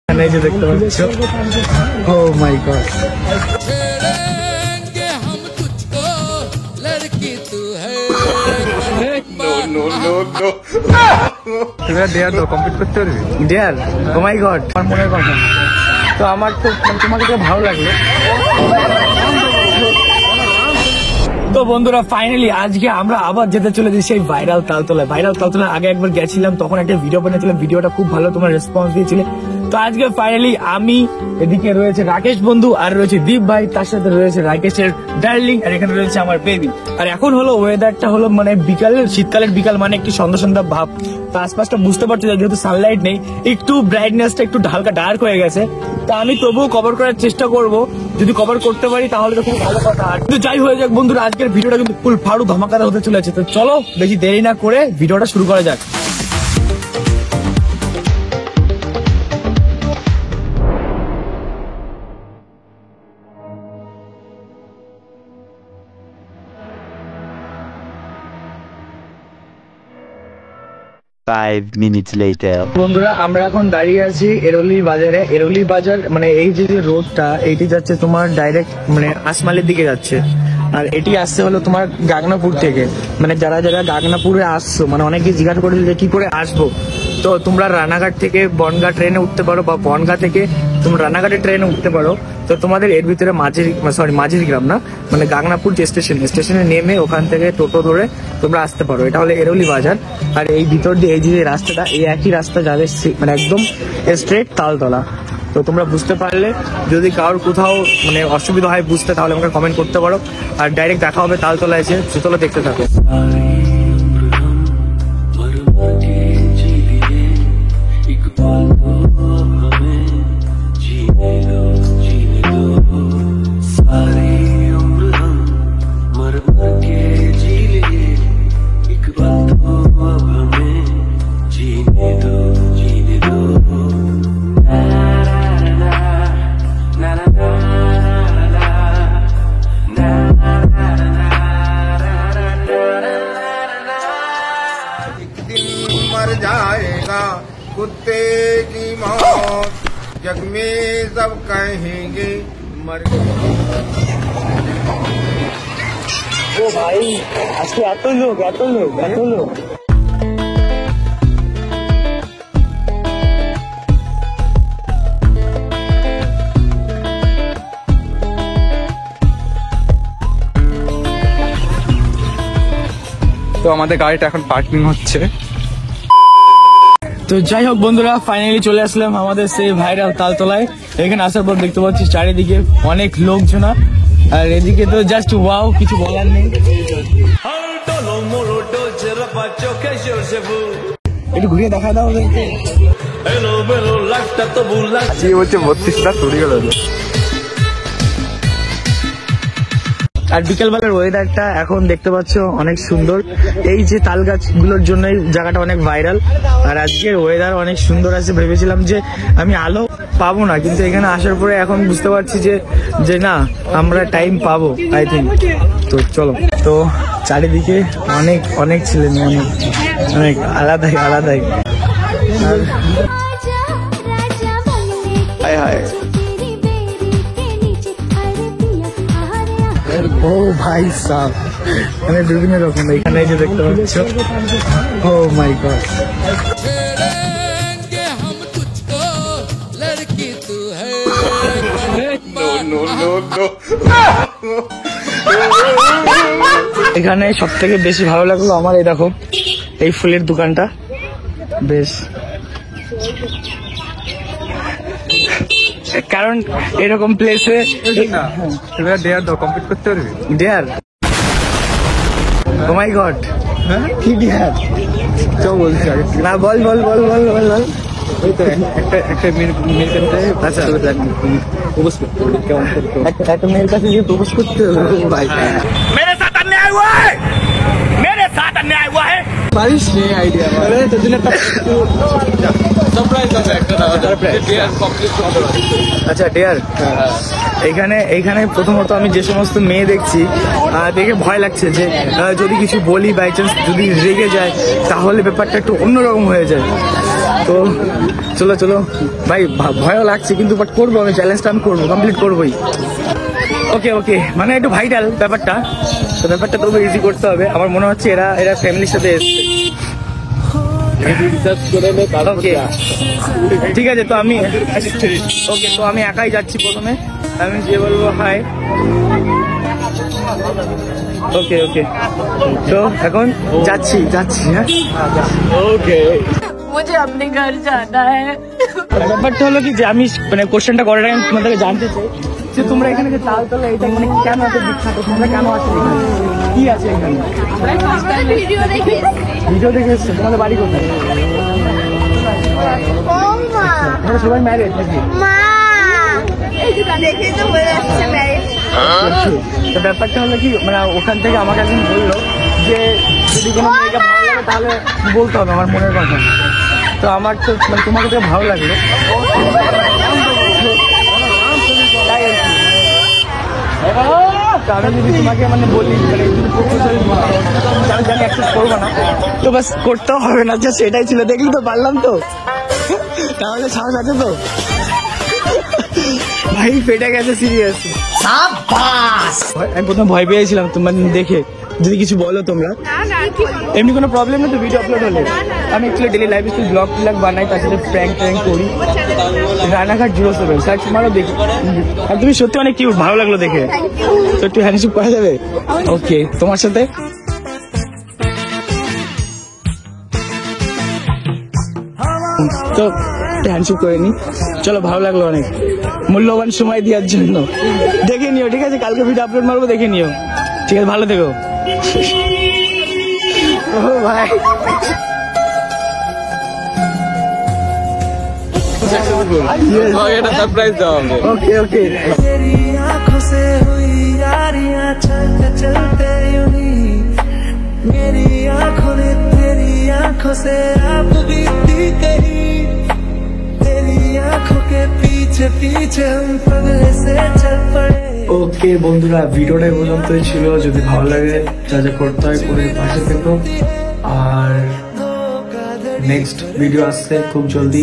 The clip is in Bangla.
এই যে দেখতে পাচ্ছ, ও মাই গড, ডেয়ার তো কমপ্লিট করতে পারবি? ডেয়ার, ও মাই গড, আমার মনের কথা। তো আমার তো তোমাকে তো ভালো লাগলো। তো বন্ধুরা ফাইনালি আজকে আমরা আবার যেতে চলেছি সেই ভাইরাল তালতলায়। ভাইরাল তালতলায় আগে একবার গেছিলাম, তখন একটা ভিডিও বানিয়েছিলাম, ভিডিওটা খুব ভালো, তোমার রেসপন্স দিয়েছিলে। তো আজকে ফাইনালি আমি, এদিকে রয়েছে রাকেশ বন্ধু, আর রয়েছে দীপ ভাই, তার সাথে রয়েছে রাকেশের ডার্লিং, আর এখানে রয়েছে আমার বেবি। আর এখন হলো ওয়েদারটা হলো মানে বিকালের, শীতকালের বিকাল মানে একটু সন্ধ্যা সন্ধ্যা ভাব। তো আশপাশটা বুঝতে পারছো যেহেতু সানলাইট নেই, একটু ব্রাইটনেসটা একটু হালকা ডার্ক হয়ে গেছে। তা আমি তবুও কভার করার চেষ্টা করব, যদি কভার করতে পারি তাহলে তো খুব ভালো কথা। আর কিন্তু যাই হয়ে যাক বন্ধুরা, আজকের ভিডিওটা কিন্তু ফুল ফাড়ু ধামাকাদার হতে চলেছে। তো চলো বেশি দেরি না করে ভিডিওটা শুরু করা যাক। Five minutes later. বন্ধুরা আমরা এখন দাঁড়িয়ে আছি এরোলি বাজারে। এরোলি বাজার মানে এই যে রোডটা, এইটি যাচ্ছে তোমার ডাইরেক্ট মানে আসমালের দিকে যাচ্ছে, আর এটি আসছে হলো তোমার গাগনাপুর থেকে। মানে যারা যারা গাগনাপুরে আসছো, মানে অনেকে জিজ্ঞাসা করেছিল যে কি করে আসবো, তো তোমরা রানাঘাট থেকে বনগাঁ ট্রেনে উঠতে পারো, বা বনগাঁ থেকে তোমরা রানাঘাটের ট্রেনে উঠতে পারো। তো তোমাদের এর ভিতরে মাঝির গ্রাম না, মানে গাগনাপুর যে স্টেশনে নেমে ওখান থেকে টোটো ধরে তোমরা আসতে পারো। এটা হলো এরোলি বাজার। আর এই ভিতর দিয়ে এই যে রাস্তাটা, এই একই রাস্তা যাবে মানে একদম স্ট্রেট তালতলা। তো তোমরা বুঝতে পারলে, যদি কারোর কোথাও মানে অসুবিধা হয় বুঝতে, তাহলে আমাকে কমেন্ট করতে পারো। আর ডাইরেক্ট দেখা হবে তালতলা এসে, চলো দেখতে থাকো। मर जाएगा कुत्ते की मौत, जग में सब कहेंगे मर गया। ও ভাই, আজকে এত লোক। তো আমাদের গাড়িটা এখন পার্কিং হচ্ছে। তো যাই হোক বন্ধুরা, ফাইনালি চলে আসলাম আমাদের সেই ভাইরাল তালতলায়। এখানে আসার পর দেখতে পাচ্ছি চারিদিকে অনেক লোকজন, আর এদিকে তো জাস্ট ওয়াও, কিছু বলার নেই। একটু ঘুরিয়ে দেখা দাও ওদেরকে। কি বলছে 32টা চুরি গেল। আর বিকেলবেলার ওয়েদারটা এখন দেখতে পাচ্ছ অনেক সুন্দর। এই যে তাল গাছগুলোর জন্যই জায়গাটা অনেক ভাইরাল। আর আজকের ওয়েদার অনেক সুন্দর আছে। ভেবেছিলাম যে আমি আলো পাবো না, কিন্তু এখানে আসার পরে এখন বুঝতে পারছি যে না, আমরা টাইম পাবো আই থিঙ্ক। তো চলো, তো চারিদিকে অনেক ছেলে মেয়ে, অনেক আলাদাই। আর হায় ও ভাই সাহ, মানে বিভিন্ন রকম। এখানে যে দেখতে পাচ্ছ, ও মাই গড, এখানে সব থেকে বেশি ভালো লাগলো আমার, এই দেখো এই ফুলের দোকানটা বেশ, কারণ এরকম প্লেসে ডেয়ার তো কমপ্লিট করতে পারবি? ডেয়ার, ও মাই গড, কি ডেয়ার? তো বলছি না, বল। ওই তো একটা মেয়ের কাছে, আচ্ছা প্রপোজ করতে হবে, কেমন করতে হবে? একটা মেয়ের কাছে গিয়ে প্রপোজ করতে হবে ভাই। পারিস নি আইডিয়া, তোর জন্য একটা সারপ্রাইজ আছে একটা। আচ্ছা ডেয়ার, এইখানে প্রথমত আমি যে সমস্ত মেয়ে দেখছি, দেখে ভয় লাগছে যে যদি কিছু বলি, বাই চান্স যদি রেগে যায় তাহলে ব্যাপারটা একটু অন্যরকম হয়ে যায়। তো চলো চলো ভাই, ভয়ও লাগছে কিন্তু বাট করবো, আমি চ্যালেঞ্জটা আমি করবো, কমপ্লিট করবোই। ওকে ওকে, মানে একটু ভাইটাল ব্যাপারটা, তো ব্যাপারটা তবু ইজি করতে হবে। আমার মনে হচ্ছে এরা এরা ফ্যামিলির সাথে এসছে। ওকে ঠিক আছে, তো আমি ওকে, তো আমি একাই যাচ্ছি প্রথমে, আমি যে বলবো হাই। ওকে ওকে, তো এখন যাচ্ছি যাচ্ছি। হ্যাঁ ওকে, मुझे अपने घर जाना है। ব্যাপারটা হলো কি যে আমি মানে কোশ্চেনটা করার আগে আমি তোমাদেরকে জানতে চাই যে তোমরা এখানে যে তালতলা এটা মানে কেন এত বিখ্যাত, তোমরা কেন আছো এখানে, কি আছে এখানে? वीडियो देखिए। ভিডিও দেখে এসছো, তোমাদের বাড়ি কোথায়? তোমরা সবাই ম্যারেড নাকি? देखिए तो बोले अच्छे मैरिज। তো ব্যাপারটা হলো কি মানে ওখান থেকে আমাকে একজন বললো যে যদি কোনো মেয়েকে ভালো লাগে তাহলে বলতে হবে আমার মনের কথা। তো আমার তো মানে তোমাকে তো ভালো লাগলো, তাই আর কি। তো আমি যদি তোমাকে মানে বলি মানে যদি প্রপোজাল আমি জানি অ্যাকসেপ্ট করবো না, তো বাস করতেও হবে না, যে সেটাই ছিল, দেখলি তো পারলাম তো। তাহলে সাহস আছে তো ভাই, পেটে গেছে সিরিয়াস। আমি প্রথমে ভয় পেয়েছিলাম তোমার দেখে, যদি কিছু বলো তোমরা। এমনি কোনো প্রবলেম নেই তো ভিডিও আপলোড হলে? আমি actually daily lifestyle vlog টিলাগ বানাই, তার সাথে প্র্যাঙ্ক ট্র্যাঙ্ক করি। রানাঘাট 07 সার্চ মারো দেখি। আর তুমি সত্যি অনেক কিউট, ভালো লাগলো দেখে। তো একটু হ্যান্ডশেক করা যাবে? ওকে, তোমার সাথে তো হ্যান্ডশেক করে নি। চলো, ভালো লাগলো অনেক, মূল্যবান সময় দেওয়ার জন্য। দেখে নিও ঠিক আছে, কালকে ভিডিও আপলোড মারবো, দেখে নিও ঠিক আছে, ভালো থেকো। ও ভাই, সারপ্রাইজ দাও আমাকে। ওকে ওকে, तेरी आंखों से हुई यारियां चलते चलते यूं ही मेरी आंखों ने तेरी आंखों से आप बीती कहीं तेरी आंखों के पीछे पीछे हम पगले से चल पड़े। ওকে বন্ধুরা, ভিডিওটা এই পর্যন্তই ছিল। যদি ভালো লাগে যা যা করতে হয় করে পাশে থেকো, আর নেক্সট ভিডিও আসছে খুব জলদি।